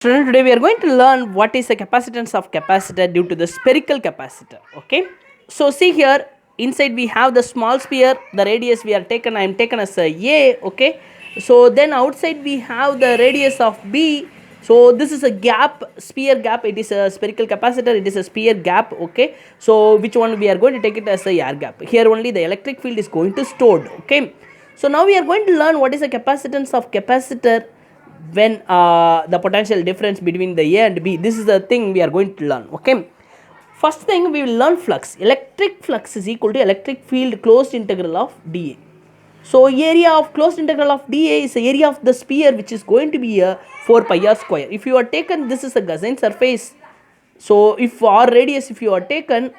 Students, today we are going to learn what is the capacitance of capacitor due to the spherical capacitor. Okay, so see here, inside we have the small sphere, the radius we are taken, I am taken as a. Okay, so then outside we have the radius of b. So this is a gap, sphere gap. It is a spherical capacitor, it is a sphere gap. Okay, so which one we are going to take it as a air gap. Here only the electric field is going to stored. Okay, so now we are going to learn what is the capacitance of capacitor when the potential difference between the A and B. This is the thing we are going to learn. Okay, first thing we will learn flux. Electric flux is equal to electric field closed integral of dA. So area of closed integral of dA is the area of the sphere, which is going to be a 4 pi r square. If you are taken, this is a Gaussian surface, so if r radius if you are taken,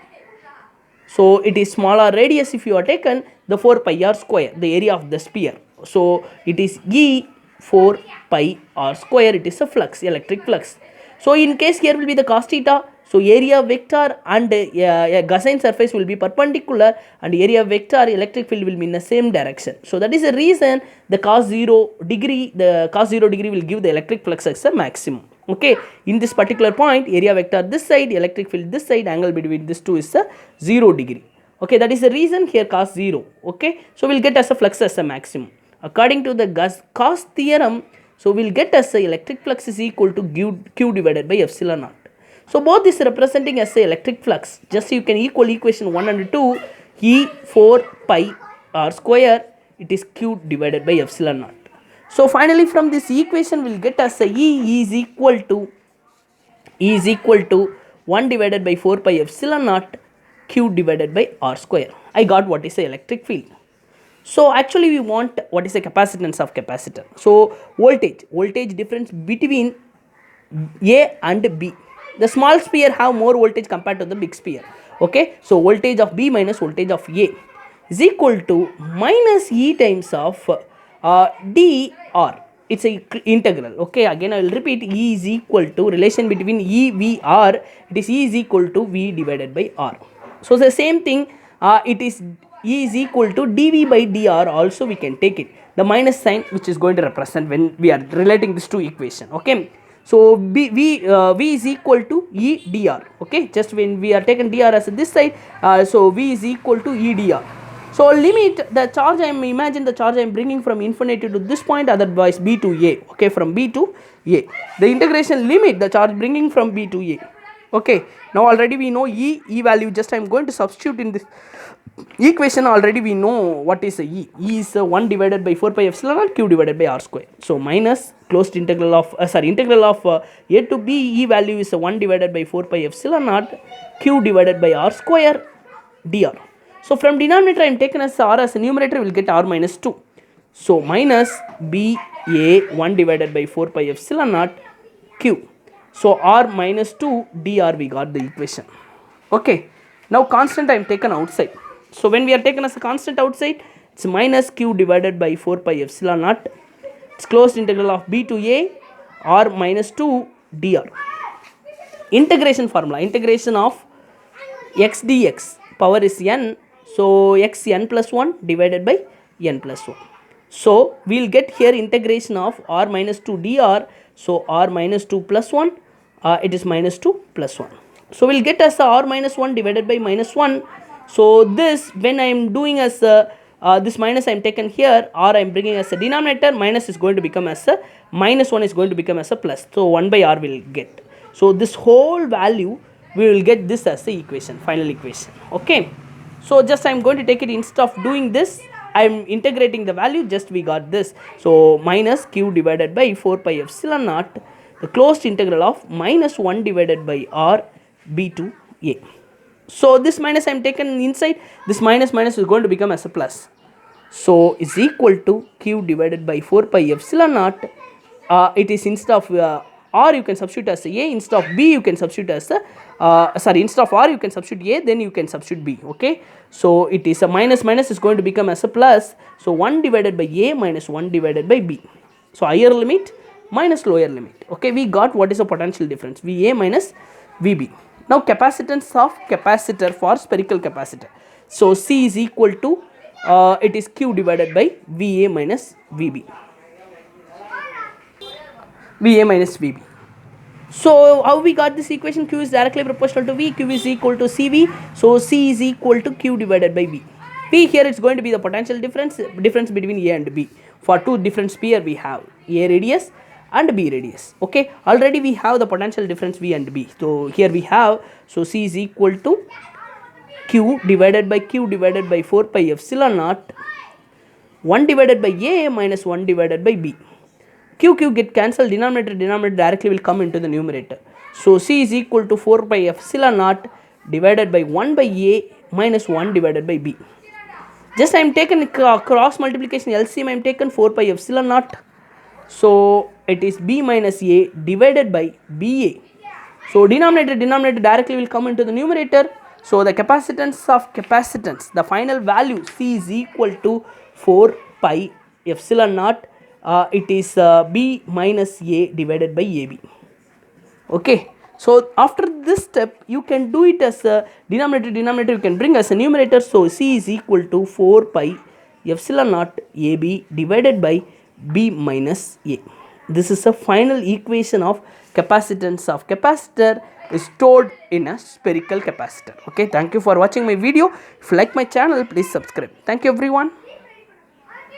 so it is smaller radius if you are taken, the 4 pi r square, the area of the sphere. So it is E 4 pi r square, it is a flux, electric flux. So in case here will be the cos theta, so area vector and a Gaussian surface will be perpendicular, and area vector electric field will be in the same direction. So that is the reason the cos 0 degree will give the electric flux as a maximum. Okay, in this particular point, area vector this side, electric field this side, angle between these two is a 0 degree. Okay, that is the reason here cos 0. Okay, so we'll get as a flux as a maximum. According to the Gauss theorem, so we'll get as the electric flux is equal to q divided by epsilon naught. So both is representing as a electric flux. Just you can equal equation 1 and 2, E 4 pi r square, it is q divided by epsilon naught. So finally from this equation we'll get as a E is equal to 1 divided by 4 pi epsilon naught q divided by r square. I got what is the electric field. So actually we want what is the capacitance of capacitor. So voltage difference between A and B. The small sphere have more voltage compared to the big sphere. Okay, so voltage of B minus voltage of A is equal to minus E times of dr. It's a integral. Okay, again I will repeat, E is equal to relation between E V R, it is E is equal to V divided by R. So the same thing, it is E is equal to dV by dr, also we can take it, the minus sign which is going to represent when we are relating these two equation. Okay, so V is equal to E dr. Okay, just when we are taken dr as this side, so V is equal to E dr. So limit the charge, imagine the charge I am bringing from infinity to this point, otherwise B to A. Okay, from B to A, the integration limit the charge bringing from B to A. Okay, now already we know E value, just I am going to substitute in this equation. Already we know what is E is 1 divided by 4 pi epsilon naught q divided by r square. So minus closed integral of integral of A to B, E value is 1 divided by 4 pi epsilon naught q divided by r square dr. So from denominator I am taken as r as a numerator, will get r minus 2. So minus B A 1 divided by 4 pi epsilon naught q. So r minus 2 dr, we got the equation. Okay, now constant I am taken outside. So when we are taken as a constant outside, it's minus q divided by 4 pi epsilon naught. It's closed integral of B to A r minus 2 dr. Integration formula, integration of x dx, power is n, so x n plus 1 divided by n plus 1. So we will get here integration of r minus 2 dr, so r minus 2 plus 1, it is minus 2 plus 1. So we will get as r minus 1 divided by minus 1. So this, when I am doing as this minus I am taken here, r I am bringing as a denominator, minus is going to become as a minus 1 is going to become as a plus, so 1 by r will get. So this whole value we will get this as the equation, final equation. Okay, so just I am going to take it, instead of doing this I am integrating the value, just we got this. So minus q divided by 4 pi epsilon naught, the closed integral of minus 1 divided by r b to a. So this minus I am taken inside, this minus is going to become as a plus. So is equal to q divided by 4 pi epsilon naught, it is instead of r you can substitute as a, instead of b you can substitute as a instead of r you can substitute a, then you can substitute b. Okay, so it is a minus is going to become as a plus, so 1 divided by a minus 1 divided by b. So higher limit minus lower limit. Okay, we got what is the potential difference, Va minus Vb. Now capacitance of capacitor for spherical capacitor, so C is equal to it is q divided by Va minus Vb. Va minus Vb. So how we got this equation? Q is directly proportional to V, Q is equal to CV, so C is equal to Q divided by V. P here it's going to be the potential difference between A and B. For two different sphere we have A radius and B radius. Okay, already we have the potential difference V and B. So here we have, so C is equal to Q divided by 4 pi epsilon naught 1 divided by A minus 1 divided by B. Q get cancelled, denominator directly will come into the numerator. So C is equal to 4 pi epsilon naught divided by 1 by A minus 1 divided by B. Just I am taken cross multiplication LCM, I am taken 4 pi epsilon naught. So it is B minus A divided by BA. So denominator directly will come into the numerator. So the capacitance of capacitance, the final value C is equal to 4 pi epsilon naught. It is B minus A divided by AB. Okay. So after this step, you can do it as a denominator you can bring as a numerator. So C is equal to 4 pi epsilon naught AB divided by B minus A. This is a final equation of capacitance of capacitor is stored in a spherical capacitor. Okay, thank you for watching my video. If you like my channel, please subscribe. Thank you everyone.